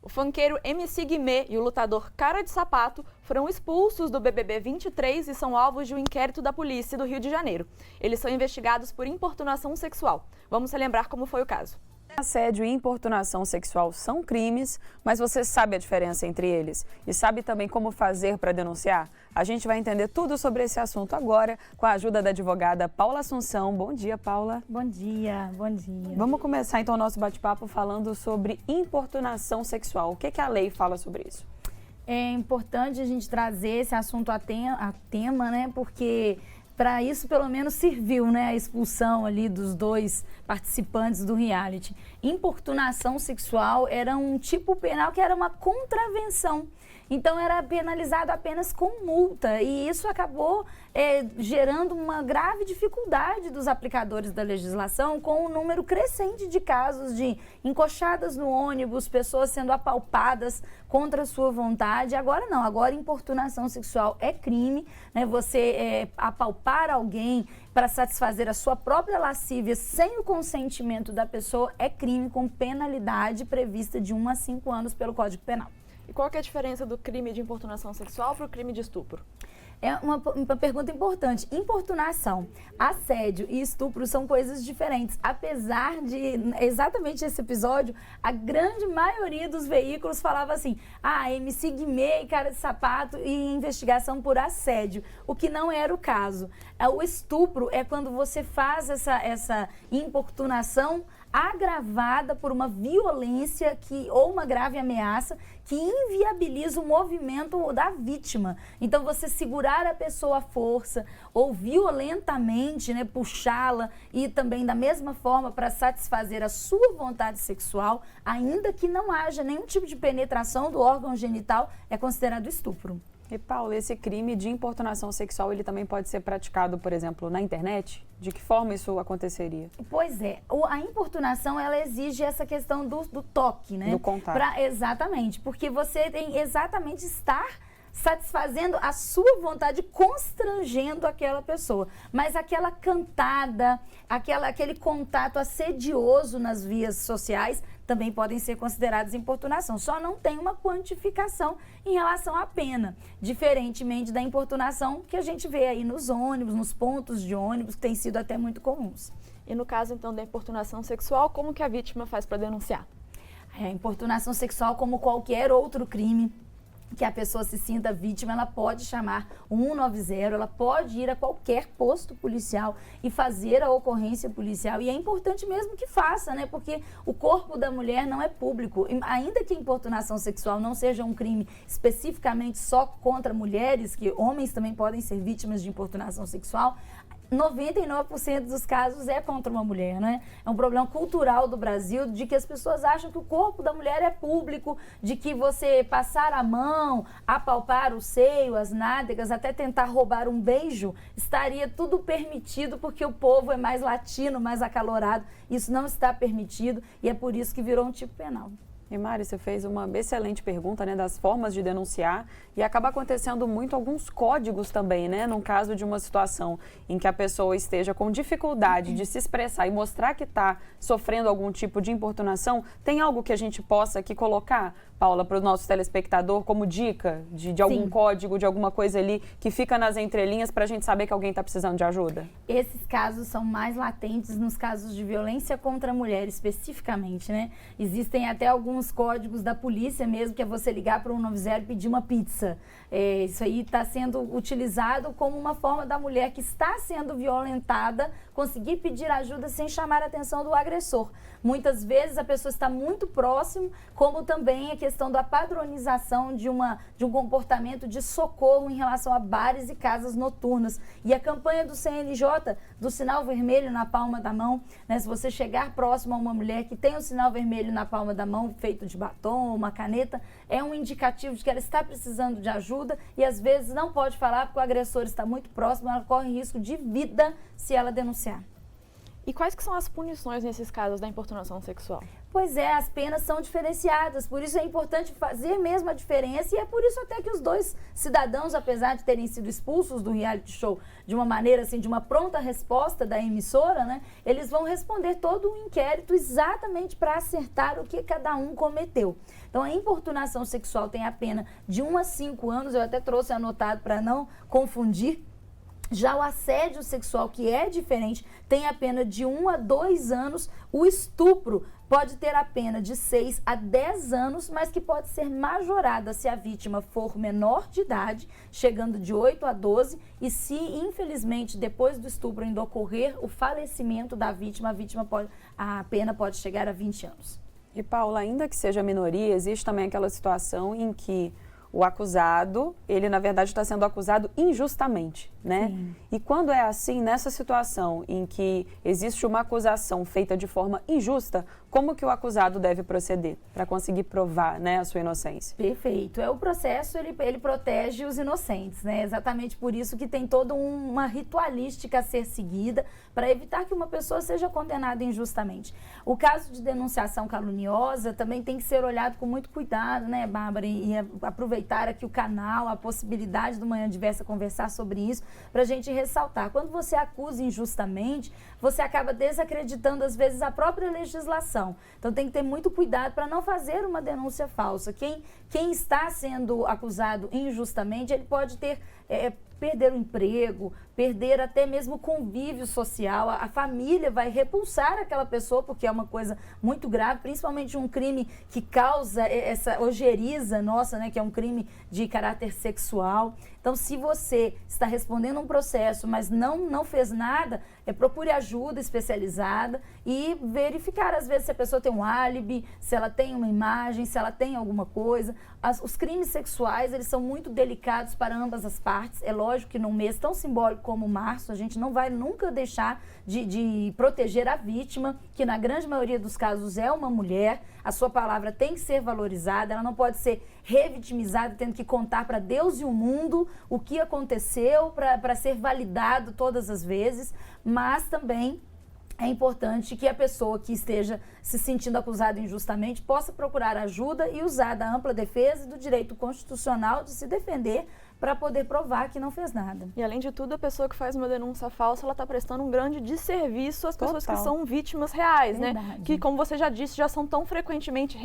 O funkeiro MC Guimê e o lutador Cara de Sapato foram expulsos do BBB 23 e são alvos de um inquérito da polícia do Rio de Janeiro. Eles são investigados por importunação sexual. Vamos relembrar como foi o caso. Assédio e importunação sexual são crimes, mas você sabe a diferença entre eles e sabe também como fazer para denunciar? A gente vai entender tudo sobre esse assunto agora com a ajuda da advogada Paula Assunção. Bom dia, Paula. Bom dia, bom dia. Vamos começar então o nosso bate-papo falando sobre importunação sexual. O que a lei fala sobre isso? É importante a gente trazer esse assunto a tema, né? Porque para isso, pelo menos, serviu, né, a expulsão ali dos dois participantes do reality. Importunação sexual era um tipo penal que era uma contravenção. Então, era penalizado apenas com multa. E isso acabou gerando uma grave dificuldade dos aplicadores da legislação, com um número crescente de casos de encoxadas no ônibus, pessoas sendo apalpadas contra a sua vontade. Agora não, agora importunação sexual é crime, né? Você apalpar alguém para satisfazer a sua própria lascívia sem o consentimento da pessoa é crime com penalidade prevista de 1 a 5 anos pelo Código Penal. E qual que é a diferença do crime de importunação sexual para o crime de estupro? É uma pergunta importante. Importunação, assédio e estupro são coisas diferentes. Apesar de, exatamente esse episódio, a grande maioria dos veículos falava assim, MC Guimê e Cara de Sapato e investigação por assédio, o que não era o caso. O estupro é quando você faz essa importunação agravada por uma violência ou uma grave ameaça que inviabiliza o movimento da vítima. Então, você segurar a pessoa à força ou violentamente, né, puxá-la e também da mesma forma para satisfazer a sua vontade sexual, ainda que não haja nenhum tipo de penetração do órgão genital, é considerado estupro. E, Paula, esse crime de importunação sexual, ele também pode ser praticado, por exemplo, na internet? De que forma isso aconteceria? Pois é, a importunação, ela exige essa questão do toque, né? Do contato. Exatamente, porque você tem exatamente estar satisfazendo a sua vontade, constrangendo aquela pessoa. Mas aquela cantada, aquele contato assedioso nas vias sociais também podem ser considerados importunação. Só não tem uma quantificação em relação à pena, diferentemente da importunação que a gente vê aí nos ônibus, nos pontos de ônibus, que tem sido até muito comuns. E no caso, então, da importunação sexual, como que a vítima faz para denunciar? A importunação sexual, como qualquer outro crime, que a pessoa se sinta vítima, ela pode chamar o 190, ela pode ir a qualquer posto policial e fazer a ocorrência policial. E é importante mesmo que faça, né? Porque o corpo da mulher não é público. Ainda que a importunação sexual não seja um crime especificamente só contra mulheres, que homens também podem ser vítimas de importunação sexual, 99% dos casos é contra uma mulher, né? É um problema cultural do Brasil, de que as pessoas acham que o corpo da mulher é público, de que você passar a mão, apalpar o seio, as nádegas, até tentar roubar um beijo, estaria tudo permitido porque o povo é mais latino, mais acalorado. Isso não está permitido e é por isso que virou um tipo penal. E Mari, você fez uma excelente pergunta, né, das formas de denunciar e acaba acontecendo muito alguns códigos também, né, num caso de uma situação em que a pessoa esteja com dificuldade de se expressar e mostrar que está sofrendo algum tipo de importunação, tem algo que a gente possa aqui colocar, Paula, para o nosso telespectador como dica de algum código, de alguma coisa ali que fica nas entrelinhas para a gente saber que alguém está precisando de ajuda? Esses casos são mais latentes nos casos de violência contra a mulher, especificamente, né? Existem até alguns códigos da polícia mesmo, que é você ligar para o 190 e pedir uma pizza. Isso aí está sendo utilizado como uma forma da mulher que está sendo violentada conseguir pedir ajuda sem chamar a atenção do agressor. Muitas vezes a pessoa está muito próximo, como também a questão da padronização de um comportamento de socorro em relação a bares e casas noturnas. E a campanha do CNJ, do sinal vermelho na palma da mão, né? Se você chegar próximo a uma mulher que tem o sinal vermelho na palma da mão, feito de batom, uma caneta, é um indicativo de que ela está precisando de ajuda e às vezes não pode falar porque o agressor está muito próximo, ela corre risco de vida se ela denunciar. E quais que são as punições nesses casos da importunação sexual? Pois é, as penas são diferenciadas, por isso é importante fazer mesmo a diferença e é por isso até que os dois cidadãos, apesar de terem sido expulsos do reality show de uma maneira assim, de uma pronta resposta da emissora, né, eles vão responder todo o inquérito exatamente para acertar o que cada um cometeu. Então, a importunação sexual tem a pena de 1 a 5 anos, eu até trouxe anotado para não confundir. Já o assédio sexual, que é diferente, tem a pena de 1 a 2 anos. O estupro pode ter a pena de 6 a 10 anos, mas que pode ser majorada se a vítima for menor de idade, chegando de 8 a 12, e se, infelizmente, depois do estupro ainda ocorrer o falecimento da vítima, a pena pode chegar a 20 anos. E, Paula, ainda que seja minoria, existe também aquela situação em que o acusado, ele na verdade está sendo acusado injustamente, né? Sim. E quando é assim, nessa situação em que existe uma acusação feita de forma injusta, como que o acusado deve proceder para conseguir provar, né, a sua inocência? Perfeito. O processo, ele protege os inocentes, né? Exatamente por isso que tem toda uma ritualística a ser seguida para evitar que uma pessoa seja condenada injustamente. O caso de denunciação caluniosa também tem que ser olhado com muito cuidado, né, Bárbara? E aproveitar aqui o canal, a possibilidade do Manhã Diversa conversar sobre isso, para a gente ressaltar. Quando você acusa injustamente, você acaba desacreditando, às vezes, a própria legislação. Então, tem que ter muito cuidado para não fazer uma denúncia falsa. Quem está sendo acusado injustamente, ele pode perder o emprego, perder até mesmo o convívio social, a família vai repulsar aquela pessoa, porque é uma coisa muito grave, principalmente um crime que causa essa ojeriza nossa, né, que é um crime de caráter sexual. Então, se você está respondendo um processo, mas não fez nada, procure ajuda especializada e verificar, às vezes, se a pessoa tem um álibi, se ela tem uma imagem, se ela tem alguma coisa. Os crimes sexuais, eles são muito delicados para ambas as partes. É lógico que num mês tão simbólico como março, a gente não vai nunca deixar de proteger a vítima, que na grande maioria dos casos é uma mulher. A sua palavra tem que ser valorizada, ela não pode ser revitimizada, tendo que contar para Deus e o mundo o que aconteceu para ser validado todas as vezes, mas também é importante que a pessoa que esteja se sentindo acusada injustamente possa procurar ajuda e usar da ampla defesa e do direito constitucional de se defender para poder provar que não fez nada. E, além de tudo, a pessoa que faz uma denúncia falsa, ela está prestando um grande desserviço às pessoas que são vítimas reais, né? Que, como você já disse, já são tão frequentemente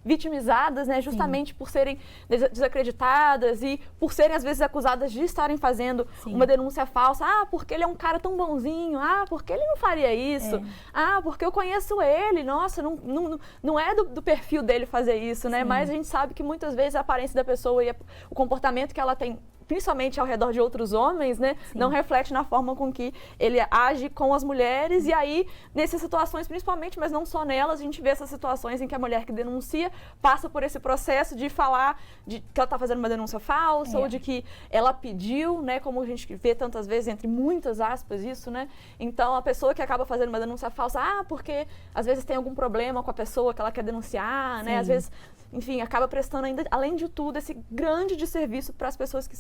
vitimizadas, né, justamente por serem desacreditadas e por serem, às vezes, acusadas de estarem fazendo uma denúncia falsa. Ah, porque ele é um cara tão bonzinho. Ah, porque ele não faria isso. Ah, porque eu conheço ele. Nossa, não é do perfil dele fazer isso, né? Mas a gente sabe que muitas vezes a aparência da pessoa e o comportamento que ela tem, principalmente ao redor de outros homens, né, não reflete na forma com que ele age com as mulheres. E aí, nessas situações, principalmente, mas não só nelas, a gente vê essas situações em que a mulher que denuncia passa por esse processo de falar que ela está fazendo uma denúncia falsa ou de que ela pediu, né, como a gente vê tantas vezes, entre muitas aspas, isso, né? Então, a pessoa que acaba fazendo uma denúncia falsa, porque às vezes tem algum problema com a pessoa que ela quer denunciar, né? Às vezes, enfim, acaba prestando ainda, além de tudo, esse grande desserviço para as pessoas que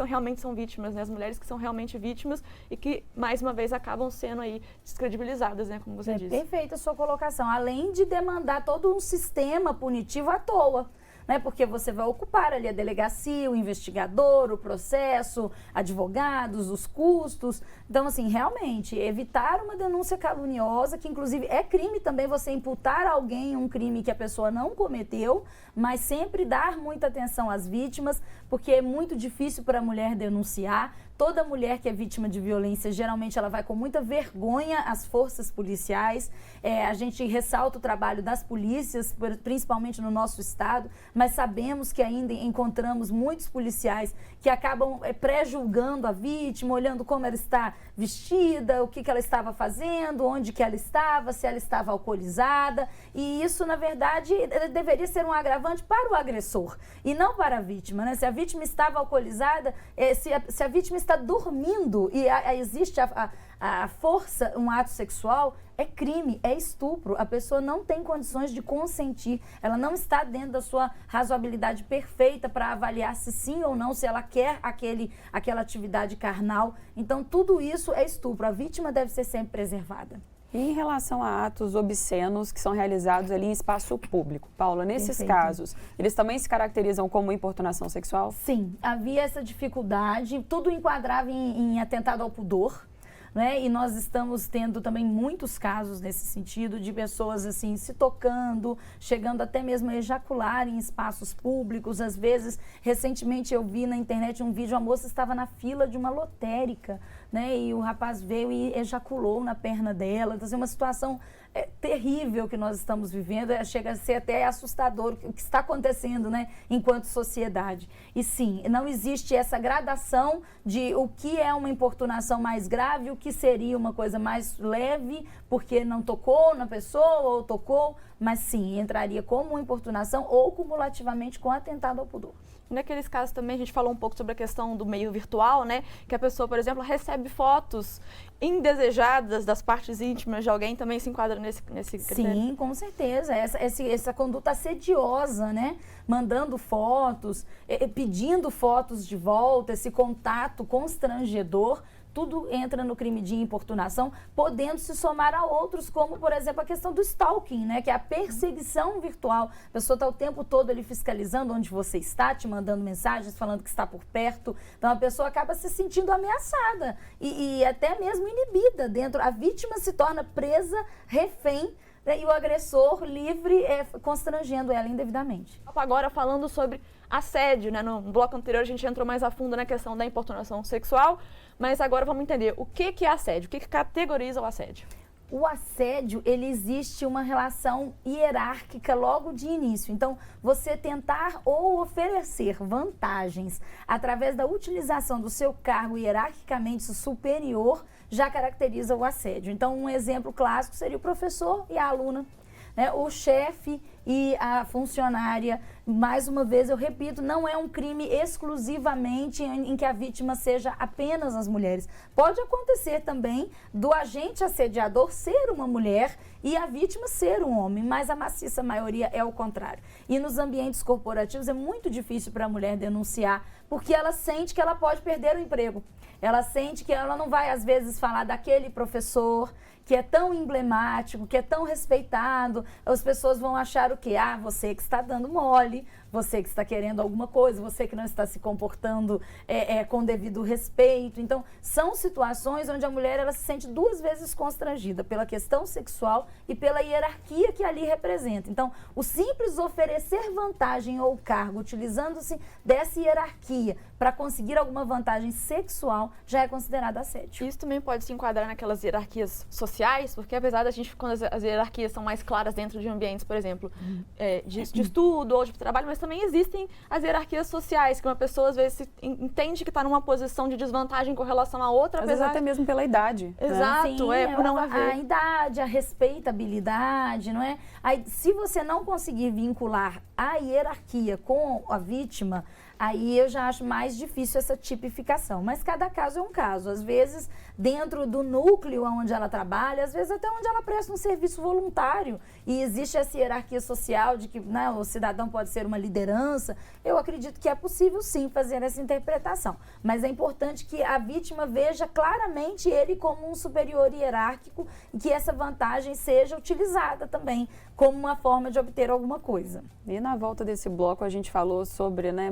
realmente são vítimas, né? As mulheres que são realmente vítimas e que, mais uma vez, acabam sendo aí descredibilizadas, né? Como você disse. Perfeita a sua colocação. Além de demandar todo um sistema punitivo à toa, né? Porque você vai ocupar ali a delegacia, o investigador, o processo, advogados, os custos. Então, assim, realmente, evitar uma denúncia caluniosa, que inclusive é crime também você imputar a alguém um crime que a pessoa não cometeu, mas sempre dar muita atenção às vítimas, porque é muito difícil para a mulher denunciar. Toda mulher que é vítima de violência, geralmente ela vai com muita vergonha às forças policiais. A gente ressalta o trabalho das polícias, principalmente no nosso estado, mas sabemos que ainda encontramos muitos policiais que acabam pré-julgando a vítima, olhando como ela está vestida, o que ela estava fazendo, onde que ela estava, se ela estava alcoolizada. E isso, na verdade, deveria ser um agravante para o agressor e não para a vítima, né? Se a vítima estava alcoolizada, se a vítima está dormindo e existe a força, um ato sexual, é crime, é estupro. A pessoa não tem condições de consentir, ela não está dentro da sua razoabilidade perfeita para avaliar se sim ou não, se ela quer aquela atividade carnal. Então, tudo isso é estupro. A vítima deve ser sempre preservada. E em relação a atos obscenos que são realizados ali em espaço público, Paula, nesses casos, eles também se caracterizam como importunação sexual? Sim, havia essa dificuldade, tudo enquadrava em atentado ao pudor. né? E nós estamos tendo também muitos casos nesse sentido de pessoas assim se tocando, chegando até mesmo a ejacular em espaços públicos. Às vezes, recentemente eu vi na internet um vídeo, a moça estava na fila de uma lotérica, né? E o rapaz veio e ejaculou na perna dela. Então, assim, uma situação terrível que nós estamos vivendo, chega a ser até assustador o que está acontecendo, né, enquanto sociedade. E sim, não existe essa gradação de o que é uma importunação mais grave, o que seria uma coisa mais leve, porque não tocou na pessoa ou tocou, mas sim, entraria como uma importunação ou cumulativamente com atentado ao pudor. Naqueles casos também a gente falou um pouco sobre a questão do meio virtual, né? Que a pessoa, por exemplo, recebe fotos indesejadas das partes íntimas de alguém, também se enquadra nesse critério? Sim, com certeza. Essa conduta assediosa, né? Mandando fotos, pedindo fotos de volta, esse contato constrangedor, tudo entra no crime de importunação, podendo se somar a outros, como, por exemplo, a questão do stalking, né? Que é a perseguição virtual. A pessoa está o tempo todo ali fiscalizando onde você está, te mandando mensagens, falando que está por perto. Então, a pessoa acaba se sentindo ameaçada e até mesmo inibida dentro. A vítima se torna presa, refém, né? E o agressor livre, constrangendo ela indevidamente. Agora, falando sobre assédio, né? No bloco anterior a gente entrou mais a fundo na questão da importunação sexual, mas agora vamos entender o que é assédio, o que categoriza o assédio. O assédio, ele existe uma relação hierárquica logo de início. Então, você tentar ou oferecer vantagens através da utilização do seu cargo hierarquicamente superior já caracteriza o assédio. Então, um exemplo clássico seria o professor e a aluna, né? O chefe e a funcionária. Mais uma vez, eu repito, não é um crime exclusivamente em que a vítima seja apenas as mulheres. Pode acontecer também do agente assediador ser uma mulher e a vítima ser um homem, mas a maciça maioria é o contrário. E nos ambientes corporativos é muito difícil para a mulher denunciar, porque ela sente que ela pode perder o emprego. Ela sente que ela não vai, às vezes, falar daquele professor que é tão emblemático, que é tão respeitado. As pessoas vão achar o quê? Ah, você que está dando mole, você que está querendo alguma coisa, você que não está se comportando com devido respeito. Então, são situações onde a mulher ela se sente duas vezes constrangida pela questão sexual e pela hierarquia que ali representa. Então, o simples oferecer vantagem ou cargo, utilizando-se dessa hierarquia para conseguir alguma vantagem sexual, já é considerado assédio. Isso também pode se enquadrar naquelas hierarquias sociais, porque apesar da gente, quando as hierarquias são mais claras dentro de ambientes, por exemplo, de estudo ou de trabalho, mas também existem as hierarquias sociais, que uma pessoa às vezes entende que está numa posição de desvantagem com relação a outra. Às vezes até mesmo pela idade. Exato, né? Sim, por não haver. A idade, a respeitabilidade, não é? Aí, se você não conseguir vincular a hierarquia com a vítima, aí eu já acho mais difícil essa tipificação. Mas cada caso é um caso. Às vezes, dentro do núcleo onde ela trabalha, às vezes até onde ela presta um serviço voluntário. E existe essa hierarquia social de que, né, o cidadão pode ser uma liderança. Eu acredito que é possível, sim, fazer essa interpretação. Mas é importante que a vítima veja claramente ele como um superior hierárquico e que essa vantagem seja utilizada também como uma forma de obter alguma coisa. E na volta desse bloco a gente falou sobre, né,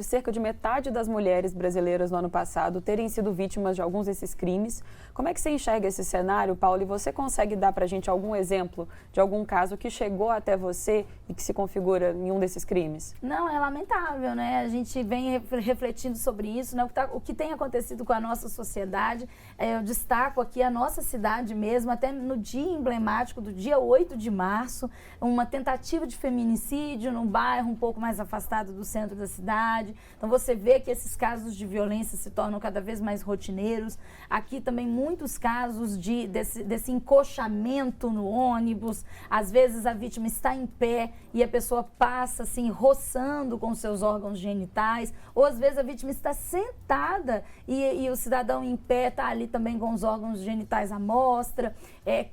cerca de metade das mulheres brasileiras no ano passado terem sido vítimas de alguns desses crimes. Como é que você enxerga esse cenário, Paulo? E você consegue dar para a gente algum exemplo de algum caso que chegou até você e que se configura em um desses crimes? Não, é lamentável, né? A gente vem refletindo sobre isso, né? O que tem acontecido com a nossa sociedade. Eu destaco aqui a nossa cidade mesmo, até no dia emblemático do dia 8 de março, uma tentativa de feminicídio num bairro um pouco mais afastado do centro da cidade. Então você vê que esses casos de violência se tornam cada vez mais rotineiros. Aqui também muitos casos desse encoxamento no ônibus. Às vezes a vítima está em pé e a pessoa passa assim, roçando com seus órgãos genitais. Ou às vezes a vítima está sentada e o cidadão em pé está ali também com os órgãos genitais à mostra.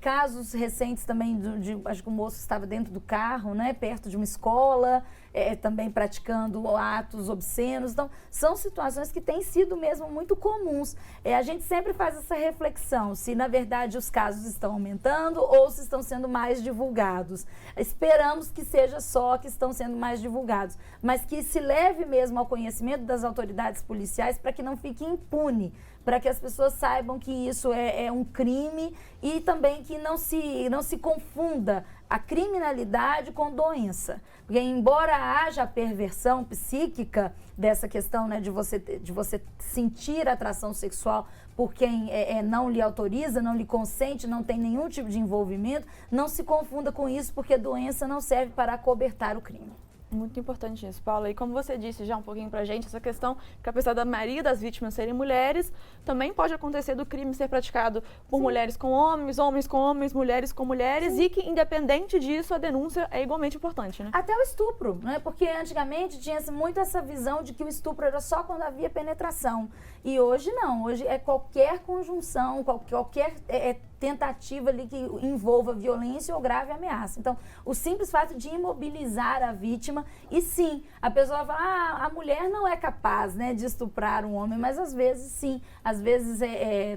Casos recentes também acho que o moço que estava dentro do carro, né, perto de uma escola, também praticando atos obscenos. Então, são situações que têm sido mesmo muito comuns. A gente sempre faz essa reflexão, se na verdade os casos estão aumentando ou se estão sendo mais divulgados. Esperamos que seja só que estão sendo mais divulgados, mas que se leve mesmo ao conhecimento das autoridades policiais para que não fique impune, para que as pessoas saibam que isso é um crime e também que não se confunda a criminalidade com doença. Porque embora haja a perversão psíquica dessa questão, né, de você sentir atração sexual por quem não lhe autoriza, não lhe consente, não tem nenhum tipo de envolvimento, não se confunda com isso, porque doença não serve para acobertar o crime. Muito importante isso, Paula. E como você disse já um pouquinho pra gente, essa questão que apesar da maioria das vítimas serem mulheres, também pode acontecer do crime ser praticado por mulheres com homens, homens com homens, mulheres com mulheres, e que independente disso a denúncia é igualmente importante, né? Até o estupro, né? Porque antigamente tinha muito essa visão de que o estupro era só quando havia penetração. E hoje não, hoje é qualquer conjunção, qualquer tentativa ali que envolva violência ou grave ameaça. Então, o simples fato de imobilizar a vítima, e sim, a pessoa fala, a mulher não é capaz, né, de estuprar um homem, mas às vezes sim, às vezes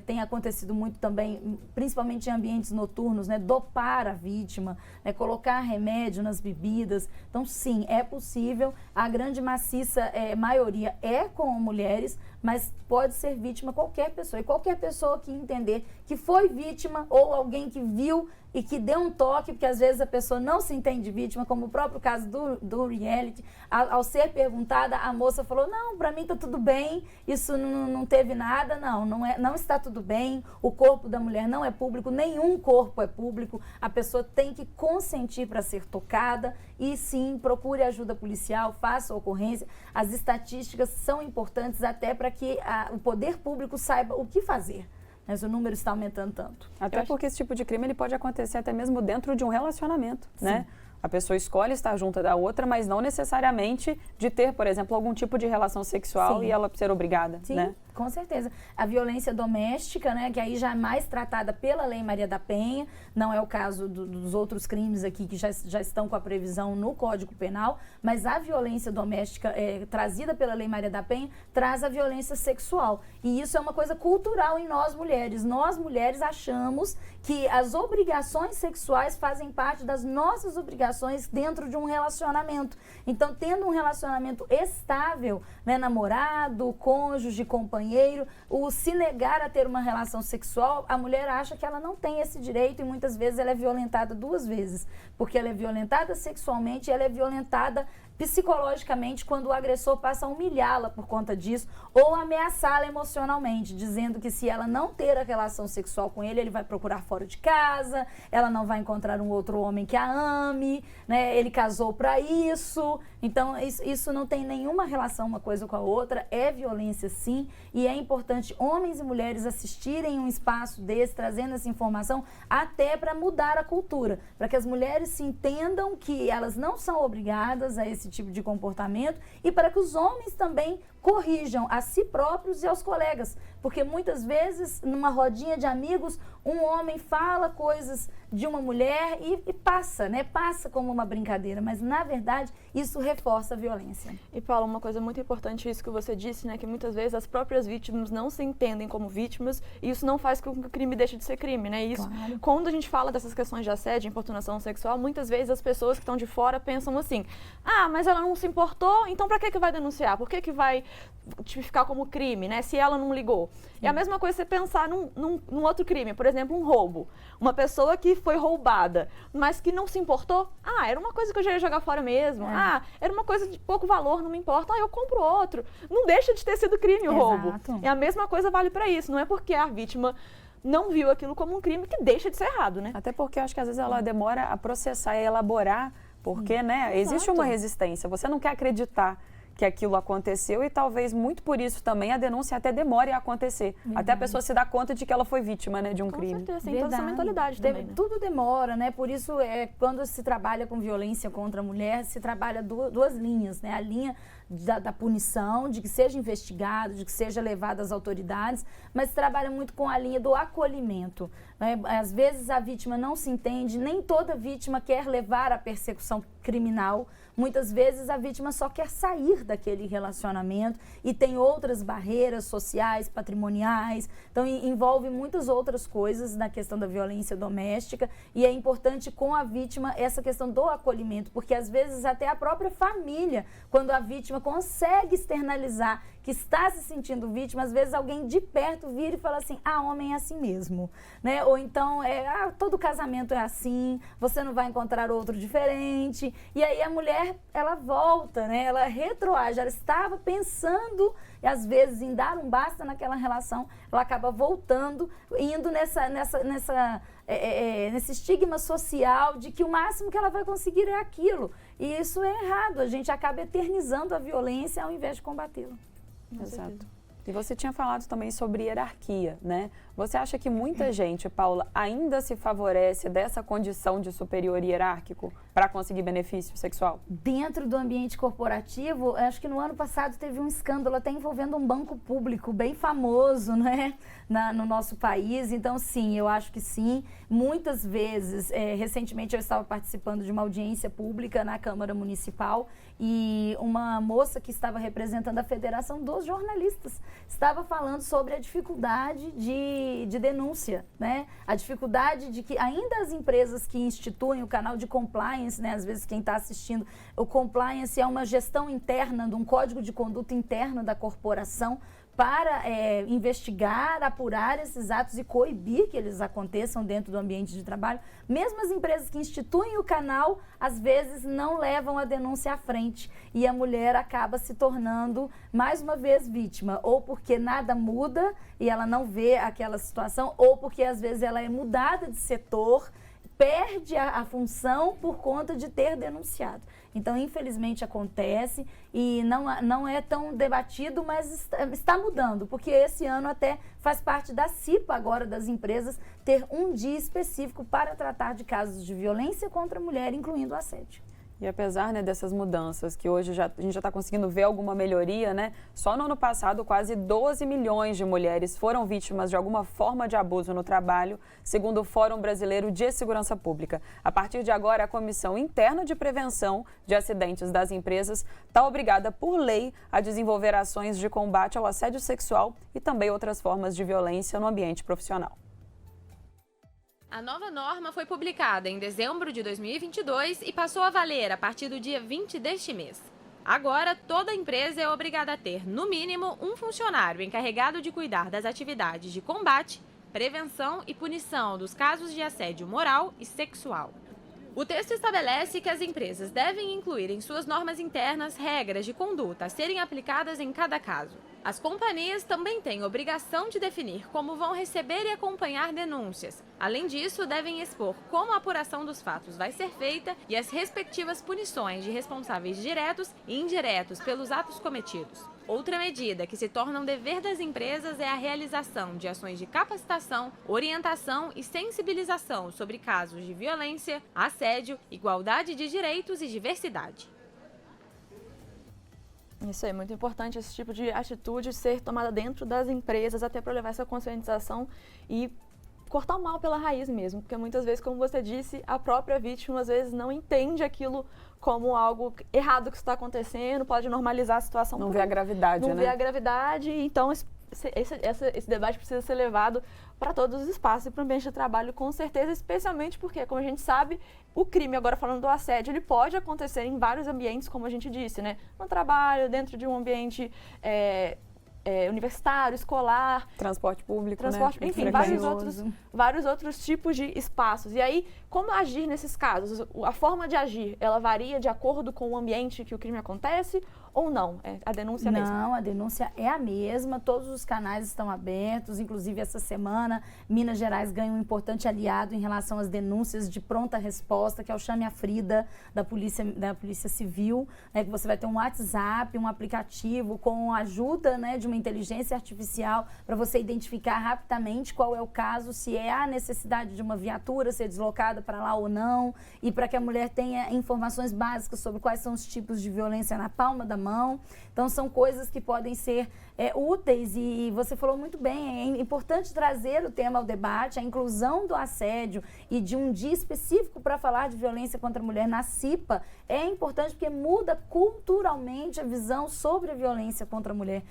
tem acontecido muito também, principalmente em ambientes noturnos, né, dopar a vítima, né, colocar remédio nas bebidas. Então, sim, é possível, a grande maciça maioria é com mulheres, mas pode ser vítima qualquer pessoa. E qualquer pessoa que entender que foi vítima ou alguém que viu e que deu um toque, porque às vezes a pessoa não se entende vítima, como o próprio caso do reality, ao ser perguntada, a moça falou, não, pra mim tá tudo bem, isso não teve nada, não está tudo bem, o corpo da mulher não é público, nenhum corpo é público, a pessoa tem que consentir para ser tocada e sim, procure ajuda policial, faça ocorrência, as estatísticas são importantes até para que o poder público saiba o que fazer. Mas o número está aumentando tanto. Até porque esse tipo de crime ele pode acontecer até mesmo dentro de um relacionamento, né? A pessoa escolhe estar junto da outra, mas não necessariamente de ter, por exemplo, algum tipo de relação sexual e ela ser obrigada, sim, né? Com certeza. A violência doméstica, né, que aí já é mais tratada pela Lei Maria da Penha, não é o caso dos outros crimes aqui que já estão com a previsão no Código Penal, mas a violência doméstica trazida pela Lei Maria da Penha traz a violência sexual. E isso é uma coisa cultural em nós mulheres. Nós mulheres achamos que as obrigações sexuais fazem parte das nossas obrigações dentro de um relacionamento. Então, tendo um relacionamento estável, né, namorado, cônjuge, companheiro, o se negar a ter uma relação sexual, a mulher acha que ela não tem esse direito e muitas vezes ela é violentada duas vezes, porque ela é violentada sexualmente e ela é violentada psicologicamente quando o agressor passa a humilhá-la por conta disso ou ameaçá-la emocionalmente, dizendo que se ela não ter a relação sexual com ele vai procurar fora de casa, ela não vai encontrar um outro homem que a ame, né? Ele casou para isso. Então, isso não tem nenhuma relação uma coisa com a outra, é violência sim, e é importante homens e mulheres assistirem um espaço desse, trazendo essa informação, até para mudar a cultura, para que as mulheres se entendam que elas não são obrigadas a esse tipo de comportamento e para que os homens também corrijam a si próprios e aos colegas, porque muitas vezes numa rodinha de amigos um homem fala coisas de uma mulher e passa, né? Passa como uma brincadeira, mas na verdade isso reforça a violência. E Paula, uma coisa muito importante isso que você disse, né? Que muitas vezes as próprias vítimas não se entendem como vítimas e isso não faz com que o crime deixe de ser crime, né? Isso, claro. Quando a gente fala dessas questões de assédio, importunação sexual, muitas vezes as pessoas que estão de fora pensam assim, mas ela não se importou, então pra que vai denunciar? Por que vai tipificar como crime, né? Se ela não ligou. É a mesma coisa você pensar num outro crime, por exemplo, um roubo. Uma pessoa que foi roubada, mas que não se importou. Era uma coisa que eu já ia jogar fora mesmo. Era uma coisa de pouco valor, não me importa. Eu compro outro. Não deixa de ter sido crime o roubo. E a mesma coisa vale para isso. Não é porque a vítima não viu aquilo como um crime que deixa de ser errado, né? Até porque eu acho que às vezes ela demora a processar e elaborar, porque, né, existe uma resistência. Você não quer acreditar que aquilo aconteceu e talvez muito por isso também a denúncia até demore a acontecer. Até a pessoa se dar conta de que ela foi vítima, né, de um crime. Com certeza, tem toda essa mentalidade também, né? Tudo demora, né? Por isso, quando se trabalha com violência contra a mulher, se trabalha duas linhas, né? A linha da punição, de que seja investigado, de que seja levado às autoridades, mas se trabalha muito com a linha do acolhimento. né? Às vezes a vítima não se entende, nem toda vítima quer levar a persecução criminal. Muitas vezes a vítima só quer sair daquele relacionamento e tem outras barreiras sociais, patrimoniais, então envolve muitas outras coisas na questão da violência doméstica, e é importante com a vítima essa questão do acolhimento, porque às vezes até a própria família, quando a vítima consegue externalizar que está se sentindo vítima, às vezes alguém de perto vira e fala assim, homem é assim mesmo, né? Ou então, todo casamento é assim, você não vai encontrar outro diferente, e aí a mulher, ela volta, né? Ela retroage, ela estava pensando, e às vezes, em dar um basta naquela relação, ela acaba voltando, indo nesse estigma social de que o máximo que ela vai conseguir é aquilo, e isso é errado, a gente acaba eternizando a violência ao invés de combatê-la. Exato. E você tinha falado também sobre hierarquia, né? Você acha que muita gente, Paula, ainda se favorece dessa condição de superior hierárquico para conseguir benefício sexual? Dentro do ambiente corporativo, acho que no ano passado teve um escândalo até envolvendo um banco público bem famoso, né, no nosso país. Então, sim, eu acho que sim. Muitas vezes, recentemente eu estava participando de uma audiência pública na Câmara Municipal e uma moça que estava representando a Federação dos Jornalistas estava falando sobre a dificuldade de denúncia, né? A dificuldade de que ainda as empresas que instituem o canal de compliance, né? Às vezes quem está assistindo, o compliance é uma gestão interna, de um código de conduta interno da corporação para investigar, apurar esses atos e coibir que eles aconteçam dentro do ambiente de trabalho. Mesmo as empresas que instituem o canal, às vezes não levam a denúncia à frente e a mulher acaba se tornando, mais uma vez, vítima, ou porque nada muda e ela não vê aquela situação, ou porque às vezes ela é mudada de setor, perde a função por conta de ter denunciado. Então, infelizmente, acontece e não é tão debatido, mas está mudando, porque esse ano até faz parte da CIPA agora das empresas ter um dia específico para tratar de casos de violência contra a mulher, incluindo assédio. E apesar, né, dessas mudanças, que hoje a gente já está conseguindo ver alguma melhoria, né? Só no ano passado, quase 12 milhões de mulheres foram vítimas de alguma forma de abuso no trabalho, segundo o Fórum Brasileiro de Segurança Pública. A partir de agora, a Comissão Interna de Prevenção de Acidentes das Empresas está obrigada, por lei, a desenvolver ações de combate ao assédio sexual e também outras formas de violência no ambiente profissional. A nova norma foi publicada em dezembro de 2022 e passou a valer a partir do dia 20 deste mês. Agora, toda empresa é obrigada a ter, no mínimo, um funcionário encarregado de cuidar das atividades de combate, prevenção e punição dos casos de assédio moral e sexual. O texto estabelece que as empresas devem incluir em suas normas internas regras de conduta a serem aplicadas em cada caso. As companhias também têm obrigação de definir como vão receber e acompanhar denúncias. Além disso, devem expor como a apuração dos fatos vai ser feita e as respectivas punições de responsáveis diretos e indiretos pelos atos cometidos. Outra medida que se torna um dever das empresas é a realização de ações de capacitação, orientação e sensibilização sobre casos de violência, assédio, igualdade de direitos e diversidade. Isso aí, muito importante esse tipo de atitude ser tomada dentro das empresas, até para levar essa conscientização e cortar o mal pela raiz mesmo, porque muitas vezes, como você disse, a própria vítima às vezes não entende aquilo como algo errado que está acontecendo, pode normalizar a situação. Não vê a gravidade, né? Não vê a gravidade, então esse debate precisa ser levado para todos os espaços e para o ambiente de trabalho, com certeza, especialmente porque, como a gente sabe, o crime, agora falando do assédio, ele pode acontecer em vários ambientes, como a gente disse, né? No trabalho, dentro de um ambiente universitário, escolar. Transporte público, né? Enfim, vários outros tipos de espaços. E aí, como agir nesses casos? A forma de agir, ela varia de acordo com o ambiente que o crime acontece ou não? A denúncia é a mesma? Não, a denúncia é a mesma, todos os canais estão abertos, inclusive essa semana Minas Gerais ganha um importante aliado em relação às denúncias de pronta resposta, que é o Chame a Frida da Polícia Civil, né, que você vai ter um WhatsApp, um aplicativo com a ajuda, né, de uma inteligência artificial para você identificar rapidamente qual é o caso, se é a necessidade de uma viatura ser deslocada para lá ou não, e para que a mulher tenha informações básicas sobre quais são os tipos de violência na palma da mão. Então, são coisas que podem ser úteis, e você falou muito bem, é importante trazer o tema ao debate, a inclusão do assédio e de um dia específico para falar de violência contra a mulher na CIPA é importante porque muda culturalmente a visão sobre a violência contra a mulher.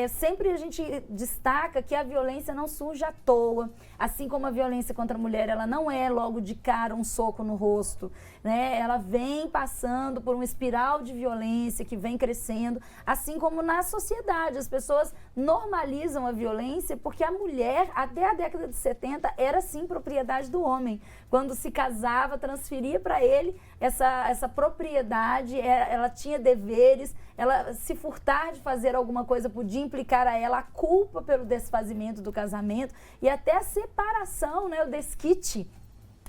Sempre a gente destaca que a violência não surge à toa, assim como a violência contra a mulher, ela não é logo de cara um soco no rosto, né? Ela vem passando por uma espiral de violência que vem crescendo, assim como na sociedade. As pessoas normalizam a violência porque a mulher, até a década de 70, era sim propriedade do homem. Quando se casava, transferia para ele essa propriedade, ela tinha deveres, ela se furtar de fazer alguma coisa podia implicar a ela a culpa pelo desfazimento do casamento e até a separação, né, o desquite.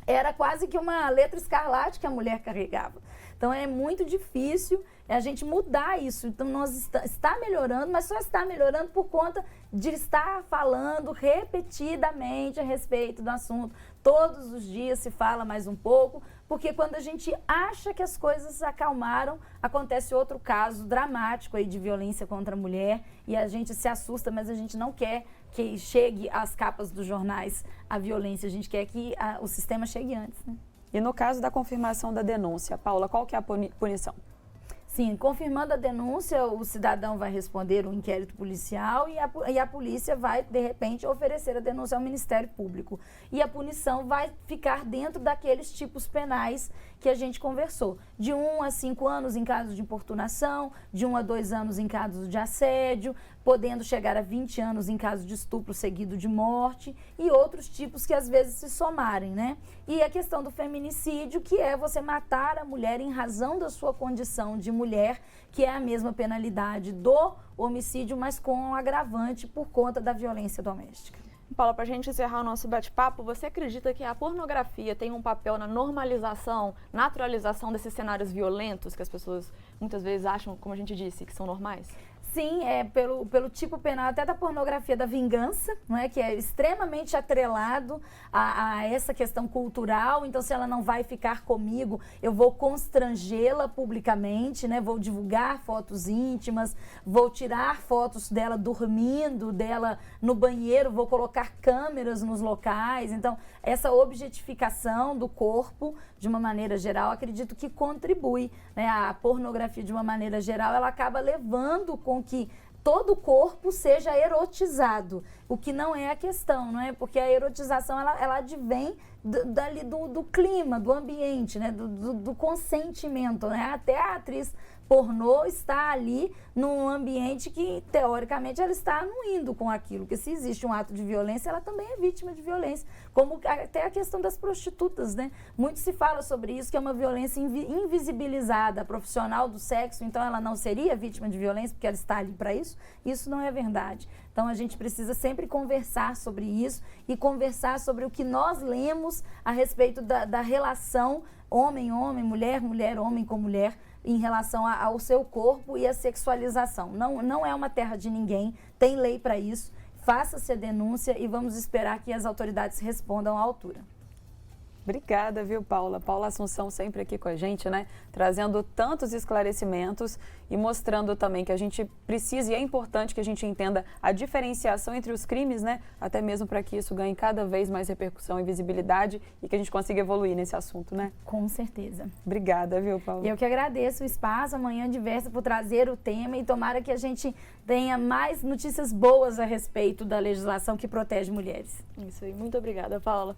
Era quase que uma letra escarlate que a mulher carregava. Então, é muito difícil a gente mudar isso. Então, nós está melhorando, mas só está melhorando por conta de estar falando repetidamente a respeito do assunto. Todos os dias se fala mais um pouco, porque quando a gente acha que as coisas se acalmaram, acontece outro caso dramático aí de violência contra a mulher e a gente se assusta, mas a gente não quer que chegue às capas dos jornais a violência, a gente quer que o sistema chegue antes, né? E no caso da confirmação da denúncia, Paula, qual que é a punição? Sim, confirmando a denúncia, o cidadão vai responder um inquérito policial e a polícia vai, de repente, oferecer a denúncia ao Ministério Público. E a punição vai ficar dentro daqueles tipos penais que a gente conversou. De 1 a 5 anos em caso de importunação, de 1 a 2 anos em caso de assédio, podendo chegar a 20 anos em caso de estupro seguido de morte e outros tipos que às vezes se somarem, né? E a questão do feminicídio, que é você matar a mulher em razão da sua condição de mulher, que é a mesma penalidade do homicídio, mas com um agravante por conta da violência doméstica. Paula, para a gente encerrar o nosso bate-papo, você acredita que a pornografia tem um papel na normalização, naturalização desses cenários violentos que as pessoas muitas vezes acham, como a gente disse, que são normais? Sim, pelo tipo penal até da pornografia da vingança, não é? Que é extremamente atrelado a essa questão cultural. Então, se ela não vai ficar comigo, eu vou constrangê-la publicamente, né? Vou divulgar fotos íntimas, vou tirar fotos dela dormindo, dela no banheiro, vou colocar câmeras nos locais. Então, essa objetificação do corpo, de uma maneira geral, acredito que contribui, né? A pornografia, de uma maneira geral, ela acaba levando com que todo o corpo seja erotizado, o que não é a questão, não é? Porque a erotização, ela advém do clima, do ambiente, né? Do consentimento, né? Até a atriz pornô está ali num ambiente que, teoricamente, ela está anuindo com aquilo, porque se existe um ato de violência, ela também é vítima de violência, como até a questão das prostitutas, né? Muito se fala sobre isso, que é uma violência invisibilizada, a profissional do sexo, então ela não seria vítima de violência porque ela está ali para isso. Isso não é verdade. Então, a gente precisa sempre conversar sobre isso e conversar sobre o que nós lemos a respeito da relação homem-homem, mulher-mulher, homem com mulher, em relação ao seu corpo e a sexualização. Não é uma terra de ninguém, tem lei para isso, faça-se a denúncia e vamos esperar que as autoridades respondam à altura. Obrigada, viu, Paula? Paula Assunção sempre aqui com a gente, né? Trazendo tantos esclarecimentos e mostrando também que a gente precisa e é importante que a gente entenda a diferenciação entre os crimes, né? Até mesmo para que isso ganhe cada vez mais repercussão e visibilidade e que a gente consiga evoluir nesse assunto, né? Com certeza. Obrigada, viu, Paula? Eu que agradeço o espaço, Amanhã Diversa, por trazer o tema e tomara que a gente tenha mais notícias boas a respeito da legislação que protege mulheres. Isso aí. Muito obrigada, Paula.